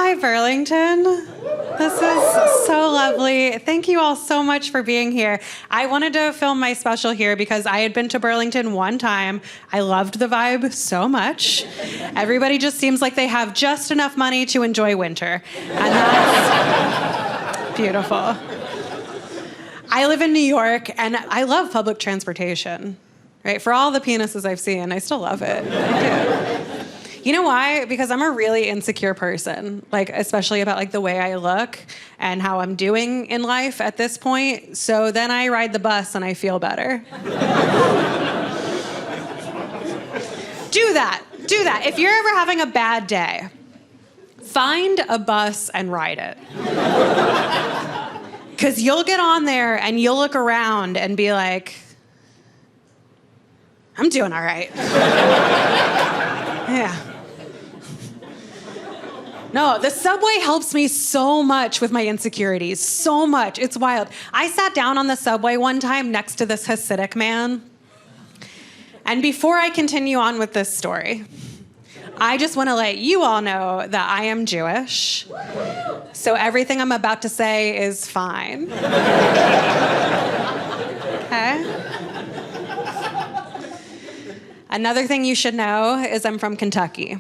Hi, Burlington. This is so lovely. Thank you all so much for being here. I wanted to film my special here because I had been to Burlington one time. I loved the vibe so much. Everybody just seems like they have just enough money to enjoy winter. And that's beautiful. I live in New York, and I love public transportation. Right? For all the penises I've seen, I still love it. I do. You know why? Because I'm a really insecure person, like especially about like the way I look and how I'm doing in life at this point. So then I ride the bus and I feel better. Do that. If you're ever having a bad day, find a bus and ride it. Because you'll get on there and you'll look around and be like, I'm doing all right. Yeah. No, the subway helps me so much with my insecurities, so much. It's wild. I sat down on the subway one time next to this Hasidic man. And before I continue on with this story, I just want to let you all know that I am Jewish. So everything I'm about to say is fine. Okay? Another thing you should know is I'm from Kentucky.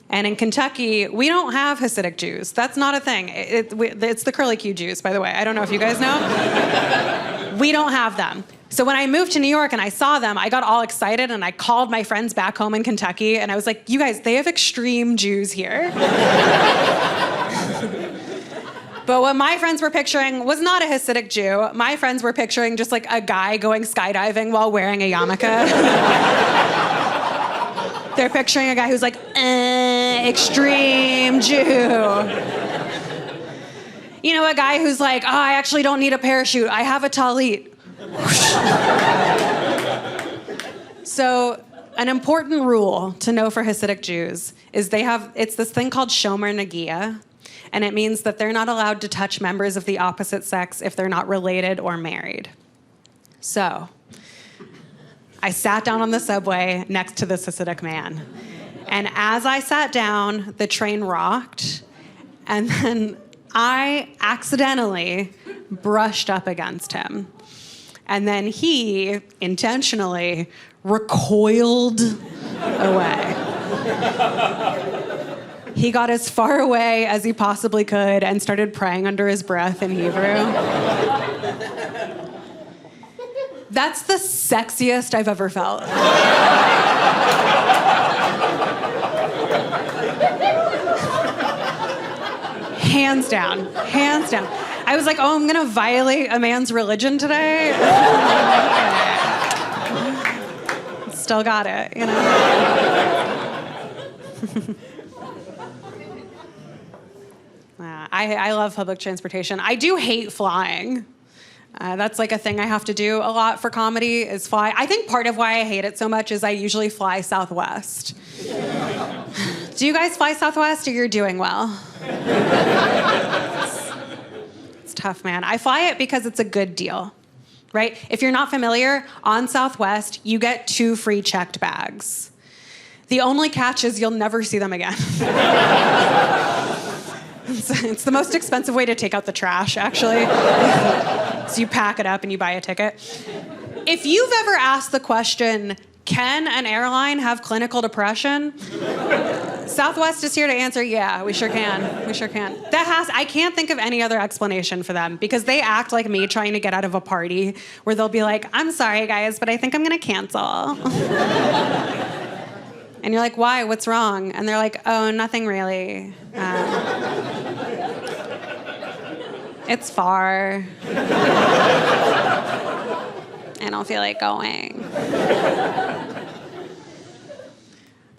And in Kentucky, we don't have Hasidic Jews. That's not a thing. It's the curly Q Jews, by the way. I don't know if you guys know. We don't have them. So when I moved to New York and I saw them, I got all excited and I called my friends back home in Kentucky and I was like, you guys, they have extreme Jews here. But what my friends were picturing was not a Hasidic Jew. My friends were picturing just like a guy going skydiving while wearing a yarmulke. They're picturing a guy who's like, extreme Jew. You know, a guy who's like, oh, I actually don't need a parachute. I have a talit. So an important rule to know for Hasidic Jews is it's this thing called shomer nagia, and it means that they're not allowed to touch members of the opposite sex if they're not related or married. So I sat down on the subway next to this Hasidic man. And as I sat down, the train rocked, and then I accidentally brushed up against him. And then he intentionally recoiled away. He got as far away as he possibly could and started praying under his breath in Hebrew. That's the sexiest I've ever felt. Hands down. I was like, oh, I'm gonna violate a man's religion today. Still got it, you know? I love public transportation. I do hate flying. That's like a thing I have to do a lot for comedy is fly. I think part of why I hate it so much is I usually fly Southwest. Do you guys fly Southwest or you're doing well? It's tough, man. I fly it because it's a good deal, right? If you're not familiar, on Southwest, you get 2 free checked bags. The only catch is you'll never see them again. It's the most expensive way to take out the trash, actually. So you pack it up and you buy a ticket. If you've ever asked the question, can an airline have clinical depression? Southwest is here to answer, yeah, we sure can. I can't think of any other explanation for them because they act like me trying to get out of a party where they'll be like, I'm sorry, guys, but I think I'm gonna cancel. And you're like, why? What's wrong? And they're like, oh, nothing really. It's far. I don't feel like going.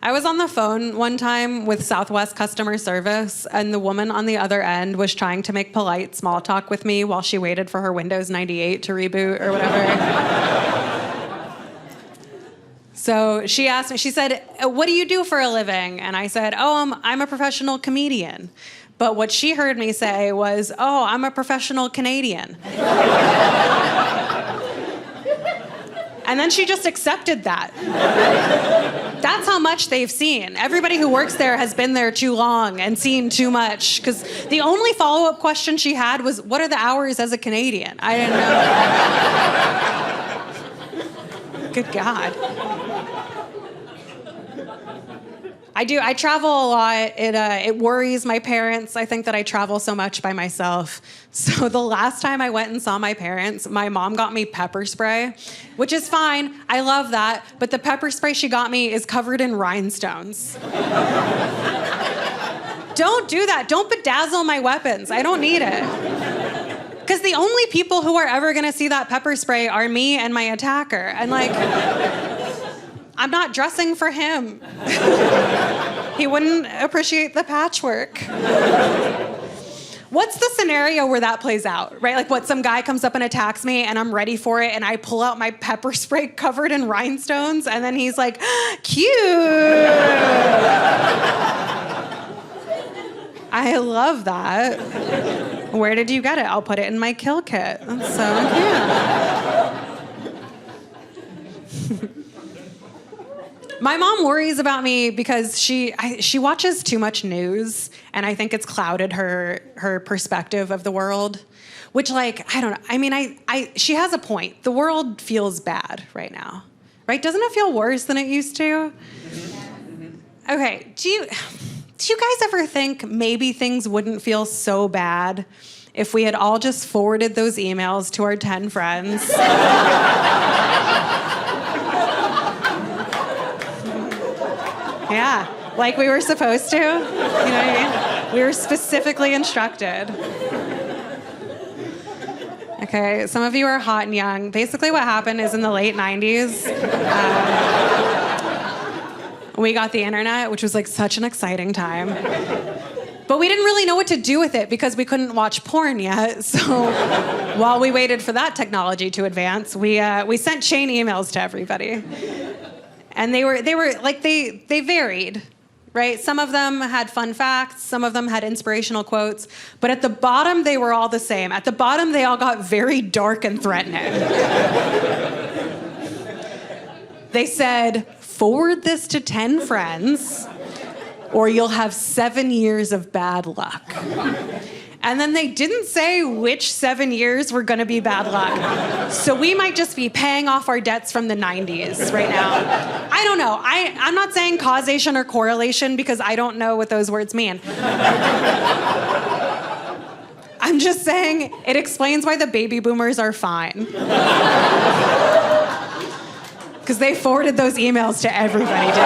I was on the phone one time with Southwest customer service, and the woman on the other end was trying to make polite small talk with me while she waited for her Windows 98 to reboot or whatever. So she asked me, she said, what do you do for a living? And I said, oh, I'm a professional comedian. But what she heard me say was, oh, I'm a professional Canadian. And then she just accepted that. That's how much they've seen. Everybody who works there has been there too long and seen too much. Because the only follow-up question she had was, what are the hours as a Canadian? I didn't know. Good God. I travel a lot. It worries my parents. I think that I travel so much by myself. So the last time I went and saw my parents, my mom got me pepper spray, which is fine. I love that. But the pepper spray she got me is covered in rhinestones. Don't do that. Don't bedazzle my weapons. I don't need it. Because the only people who are ever going to see that pepper spray are me and my attacker. And like, I'm not dressing for him. He wouldn't appreciate the patchwork. What's the scenario where that plays out, right? Like what, some guy comes up and attacks me and I'm ready for it and I pull out my pepper spray covered in rhinestones and then he's like, cute. I love that. Where did you get it? I'll put it in my kill kit. That's so cute. My mom worries about me because she watches too much news, and I think it's clouded her perspective of the world. Which, like, I don't know. I mean, she has a point. The world feels bad right now, right? Doesn't it feel worse than it used to? Okay. Do you guys ever think maybe things wouldn't feel so bad if we had all just forwarded those emails to our 10 friends? Yeah, like we were supposed to. You know what I mean? We were specifically instructed. Okay, some of you are hot and young. Basically what happened is in the late 90s, we got the internet, which was like such an exciting time. But we didn't really know what to do with it because we couldn't watch porn yet. So while we waited for that technology to advance, we sent chain emails to everybody. And they varied, right? Some of them had fun facts, some of them had inspirational quotes, but at the bottom, they were all the same. At the bottom, they all got very dark and threatening. They said, forward this to 10 friends, or you'll have 7 years of bad luck. And then they didn't say which 7 years were gonna be bad luck. So we might just be paying off our debts from the 90s right now. I don't know. I'm not saying causation or correlation because I don't know what those words mean. I'm just saying it explains why the baby boomers are fine. Because they forwarded those emails to everybody, dude.